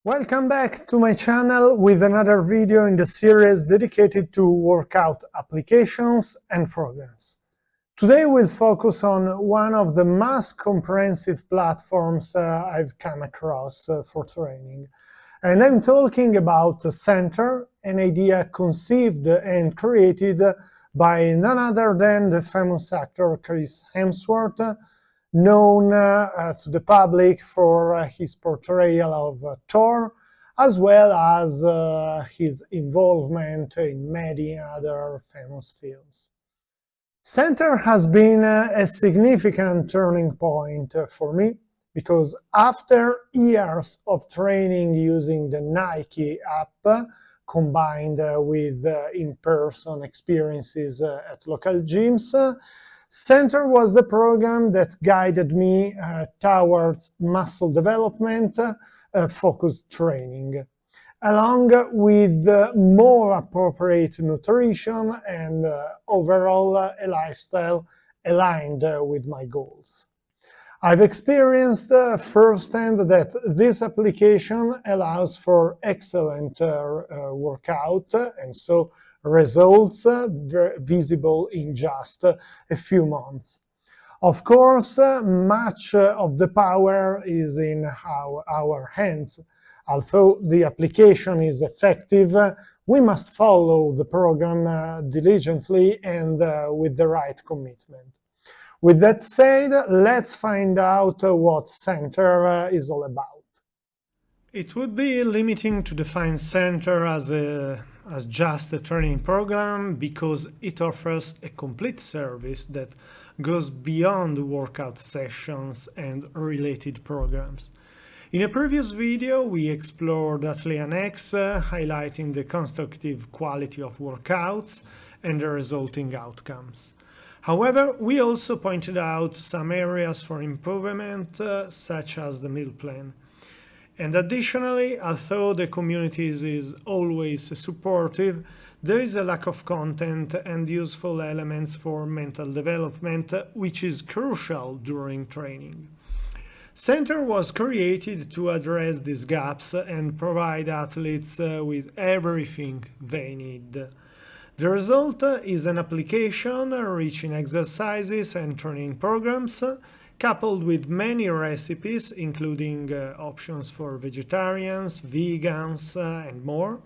Welcome back to my channel with another video in the series dedicated to workout applications and programs. Today we'll focus on one of the most comprehensive platforms I've come across for training. And I'm talking about Centr, an idea conceived and created by none other than the famous actor Chris Hemsworth, known to the public for his portrayal of Thor, as well as his involvement in many other famous films. Centr has been a significant turning point for me because after years of training using the Nike app combined with in-person experiences at local gyms, Centr was the program that guided me towards muscle development focused training, along with more appropriate nutrition and overall a lifestyle aligned with my goals. I've experienced firsthand that this application allows for excellent workout and so results visible in just a few months. Of course, much of the power is in our hands. Although the application is effective, we must follow the program diligently and with the right commitment. With that said, let's find out what Centr is all about. It would be limiting to define Centr as just a training program because it offers a complete service that goes beyond workout sessions and related programs. In a previous video, we explored AthleanX, highlighting the constructive quality of workouts and the resulting outcomes. However, we also pointed out some areas for improvement, such as the meal plan. And additionally, although the community is always supportive, there is a lack of content and useful elements for mental development, which is crucial during training. Centr was created to address these gaps and provide athletes with everything they need. The result is an application rich in exercises and training programs, coupled with many recipes, including options for vegetarians, vegans, and more,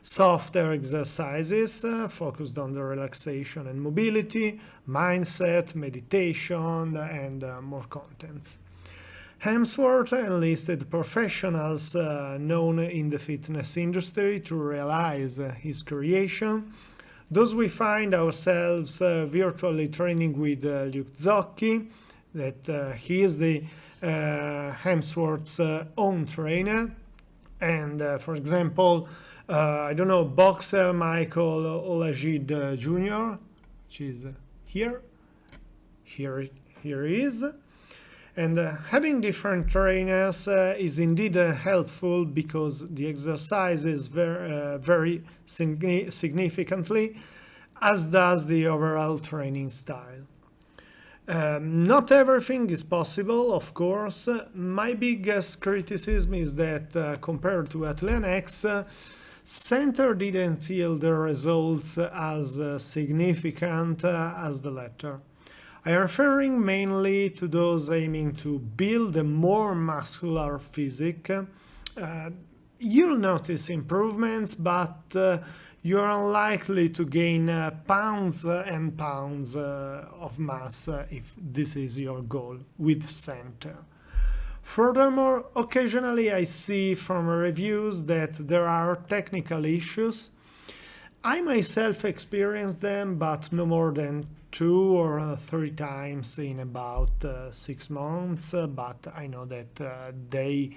softer exercises focused on the relaxation and mobility, mindset, meditation, and more content. Hemsworth enlisted professionals known in the fitness industry to realize his creation. Thus we find ourselves virtually training with Luke Zocchi, that he is the Hemsworth's own trainer. And for example, boxer Michael Olajide Jr., which is here he is. And having different trainers is indeed helpful because the exercises vary significantly, as does the overall training style. Not everything is possible, of course. My biggest criticism is that compared to AthleanX, Centr didn't yield the results as significant as the latter. I am referring mainly to those aiming to build a more muscular physique. You'll notice improvements, but you're unlikely to gain pounds and pounds of mass if this is your goal with Centr. Furthermore, occasionally I see from reviews that there are technical issues. I myself experienced them, but no more than 2 or 3 times in about 6 months. But I know that they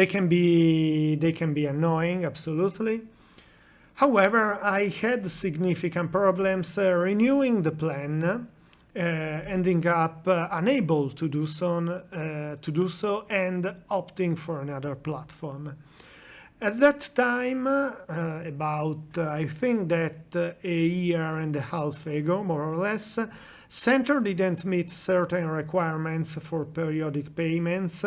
can be annoying, absolutely. However, I had significant problems renewing the plan, ending up unable to do so and opting for another platform. At that time, I think that a year and a half ago, more or less, Centr didn't meet certain requirements for periodic payments,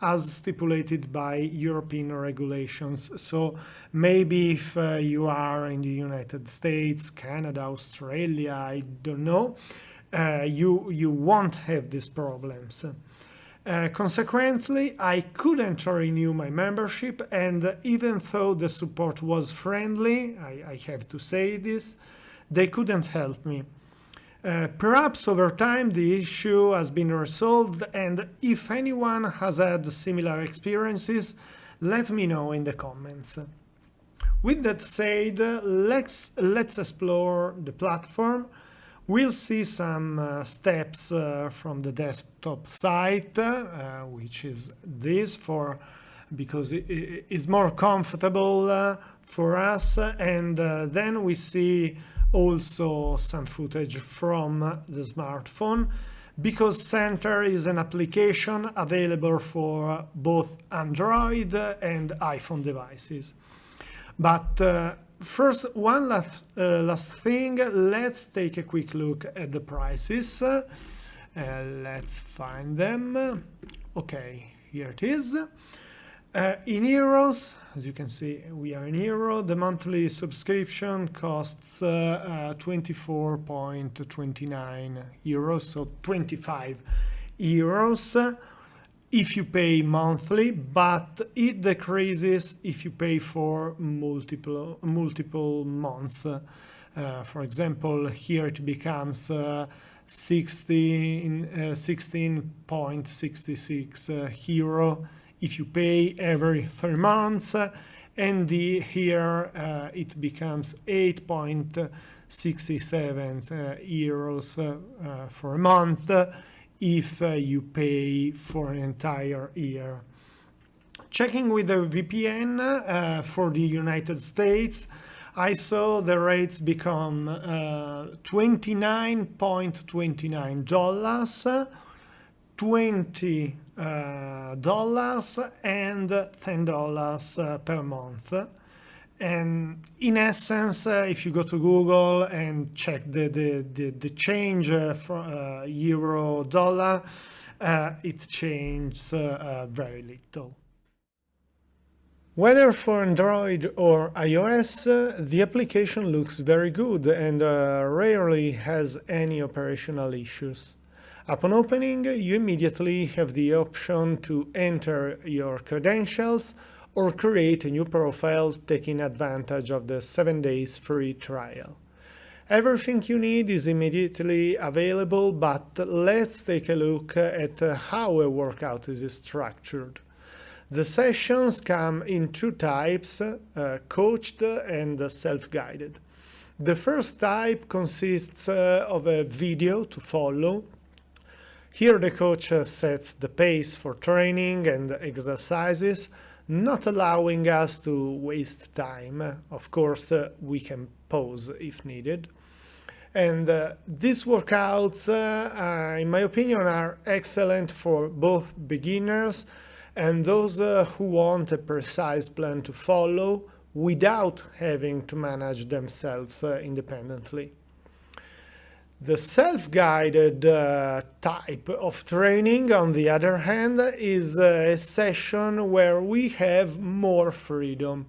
as stipulated by European regulations. So maybe if you are in the United States, Canada, Australia, I don't know, you won't have these problems. Consequently, I couldn't renew my membership, and even though the support was friendly, I have to say this, they couldn't help me. Perhaps over time the issue has been resolved, and if anyone has had similar experiences, let me know in the comments. With that said, let's explore the platform. We'll see some steps from the desktop site, which is this, because it is more comfortable for us, and then we see also some footage from the smartphone, because Centr is an application available for both Android and iPhone devices. But first, one last thing, let's take a quick look at the prices. Let's find them. Okay, here it is. In euros, as you can see, we are in euro. The monthly subscription costs 24.29 euros, so 25 euros if you pay monthly, but it decreases if you pay for multiple months. For example, here it becomes 16.66 euro if you pay every 3 months, and here it becomes 8.67 euros for a month if you pay for an entire year. Checking with the VPN for the United States, I saw the rates become $29.29, $20 and $10 per month. And in essence, if you go to Google and check the change for euro dollar, it changes very little. Whether for Android or iOS, the application looks very good and rarely has any operational issues. Upon opening, you immediately have the option to enter your credentials or create a new profile, taking advantage of the 7 days free trial. Everything you need is immediately available, but let's take a look at how a workout is structured. The sessions come in 2 types, coached and self-guided. The first type consists of a video to follow. Here the coach sets the pace for training and exercises, not allowing us to waste time. Of course, we can pause if needed. And these workouts, in my opinion, are excellent for both beginners and those who want a precise plan to follow without having to manage themselves independently. The self-guided type of training, on the other hand, is a session where we have more freedom.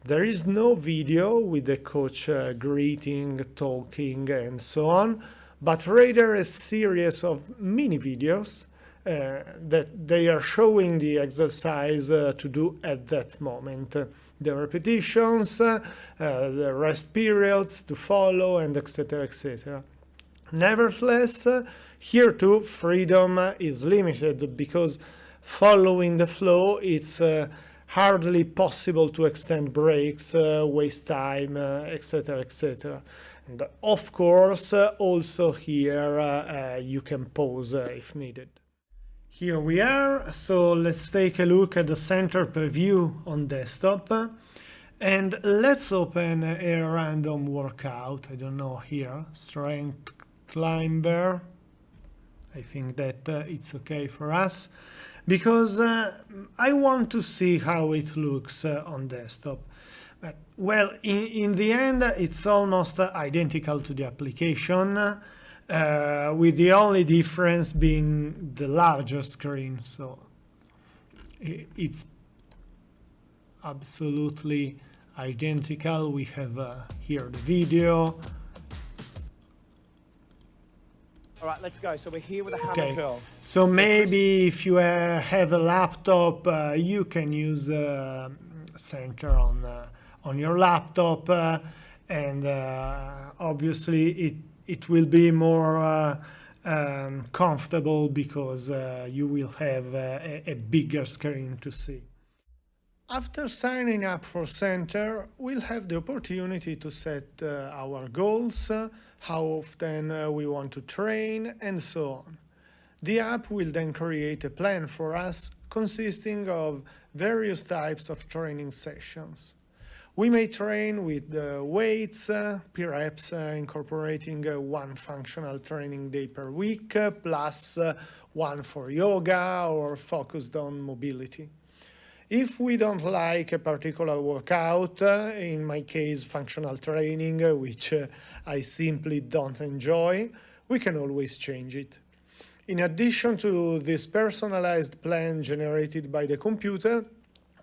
There is no video with the coach greeting, talking, and so on, but rather a series of mini videos that they are showing the exercise to do at that moment. The repetitions, the rest periods to follow, and etc. etc. Nevertheless, here too, freedom is limited, because following the flow, it's hardly possible to extend breaks, waste time, etc. etc. And of course, also here you can pause if needed. Here we are, so let's take a look at the Centr preview on desktop. And let's open a random workout. I don't know, here, strength climber. I think that it's okay for us, because I want to see how it looks on desktop. But, well, in the end, it's almost identical to the application, with the only difference being the larger screen. So it's absolutely identical. We have here the video. All right, let's go. So we're here with a hammer Okay, curl. so maybe if you have a laptop, you can use Centr on your laptop, and obviously it will be more comfortable because you will have a bigger screen to see. After signing up for Centr, we'll have the opportunity to set our goals, how often we want to train, and so on. The app will then create a plan for us consisting of various types of training sessions. We may train with weights, perhaps incorporating one functional training day per week, plus one for yoga or focused on mobility. If we don't like a particular workout, in my case functional training, which I simply don't enjoy, we can always change it. In addition to this personalized plan generated by the computer,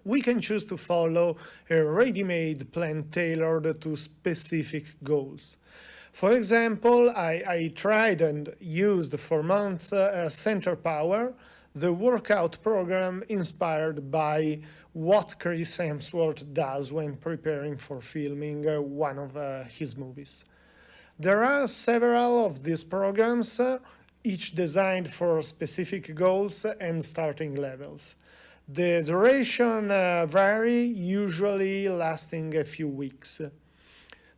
we can choose to follow a ready-made plan tailored to specific goals. For example, I tried and used for months Centr Power, the workout program inspired by what Chris Hemsworth does when preparing for filming one of his movies. There are several of these programs, each designed for specific goals and starting levels. The duration vary, usually lasting a few weeks.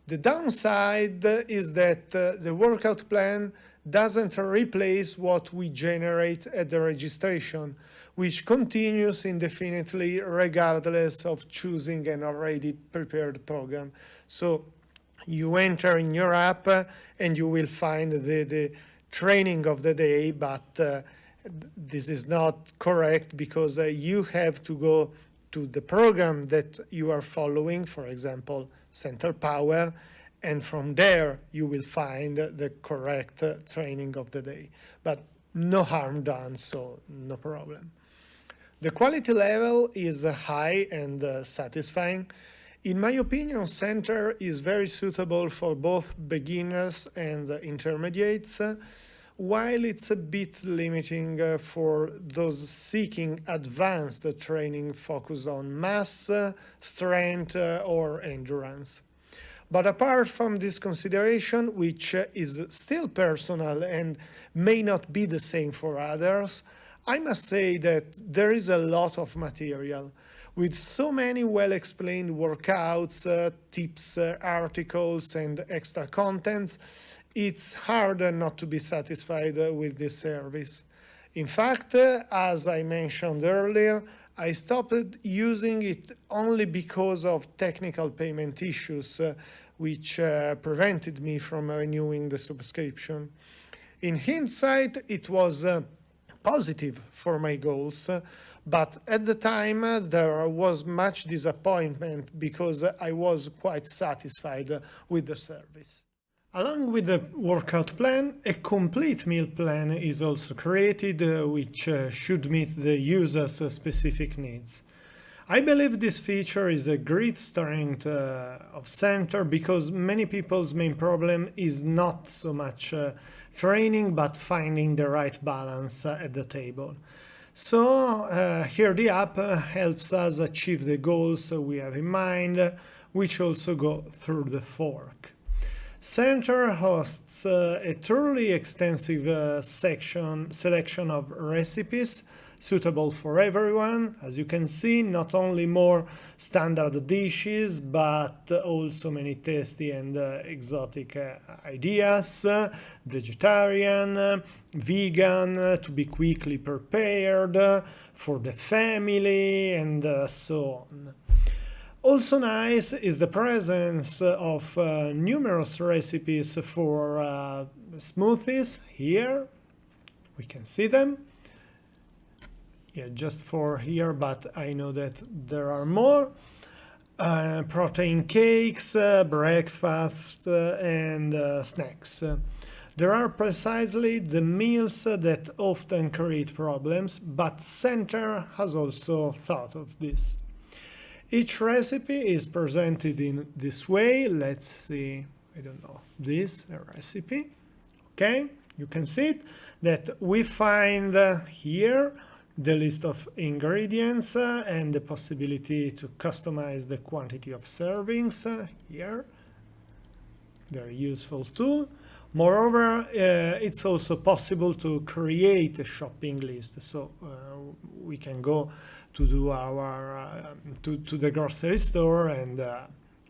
The downside is that the workout plan doesn't replace what we generate at the registration, which continues indefinitely regardless of choosing an already prepared program. So you enter in your app and you will find the training of the day, but this is not correct because you have to go to the program that you are following, for example, Centr Power, and from there you will find the correct training of the day. But no harm done, so no problem. The quality level is high and satisfying. In my opinion, Centr is very suitable for both beginners and intermediates, while it's a bit limiting for those seeking advanced training focused on mass, strength, or endurance. But apart from this consideration, which is still personal and may not be the same for others, I must say that there is a lot of material. With so many well-explained workouts, tips, articles, and extra contents, it's hard not to be satisfied with this service. In fact, as I mentioned earlier, I stopped using it only because of technical payment issues, which prevented me from renewing the subscription. In hindsight, it was positive for my goals, but at the time there was much disappointment because I was quite satisfied with the service. Along with the workout plan, a complete meal plan is also created, which should meet the user's specific needs. I believe this feature is a great strength of Centr because many people's main problem is not so much training but finding the right balance at the table. So here the app helps us achieve the goals we have in mind, which also go through the fork. Centr hosts a truly extensive selection of recipes suitable for everyone. As you can see, not only more standard dishes, but also many tasty and exotic ideas, vegetarian, vegan, to be quickly prepared, for the family, and so on. Also nice is the presence of numerous recipes for smoothies. Here we can see them. Yeah, just for here, but I know that there are more. Protein cakes, breakfast, and snacks. There are precisely the meals that often create problems, but Centr has also thought of this. Each recipe is presented in this way. Let's see, I don't know, this recipe. Okay, you can see it, that we find here the list of ingredients and the possibility to customize the quantity of servings here. Very useful tool. Moreover, it's also possible to create a shopping list, so we can go to do our to the grocery store and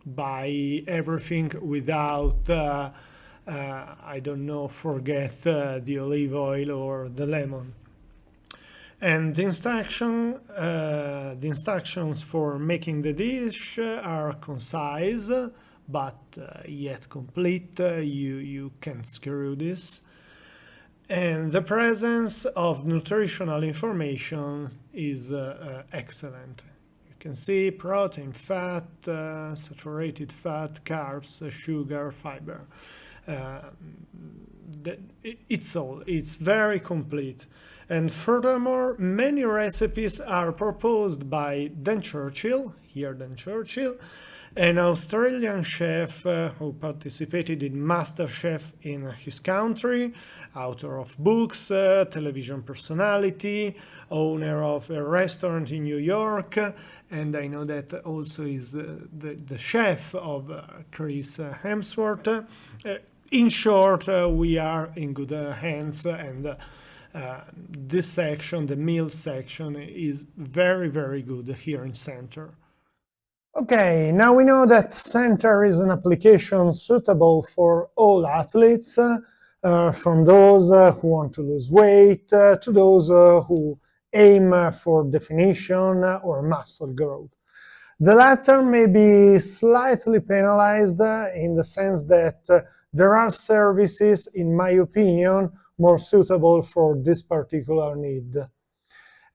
buy everything without I don't know, forget the olive oil or the lemon. And the instructions for making the dish are concise, but yet complete. You can't screw this. And the presence of nutritional information is excellent. You can see protein, fat, saturated fat, carbs, sugar, fiber. It's very complete. And furthermore, many recipes are proposed by Dan Churchill, here Dan Churchill, an Australian chef who participated in MasterChef in his country, author of books, television personality, owner of a restaurant in New York, and I know that also is the chef of Chris Hemsworth. In short, we are in good hands, and this section, the meal section, is very, very good here in Centr. Okay, now we know that Centr is an application suitable for all athletes, from those who want to lose weight to those who aim for definition or muscle growth. The latter may be slightly penalized in the sense that there are services, in my opinion, more suitable for this particular need.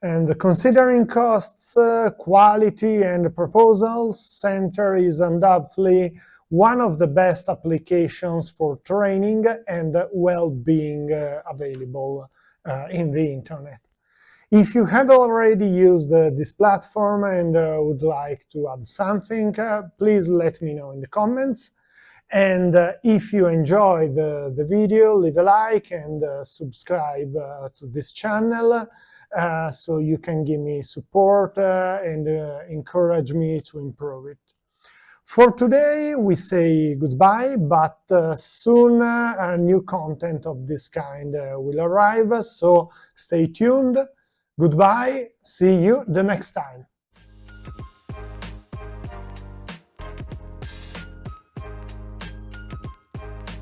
And considering costs, quality, and proposals, Centr is undoubtedly one of the best applications for training and well-being available in the internet. If you had already used this platform and would like to add something, please let me know in the comments. And if you enjoyed the video, leave a like and subscribe to this channel so you can give me support and encourage me to improve it. For today, we say goodbye, but soon new content of this kind will arrive, so stay tuned. Goodbye, see you the next time.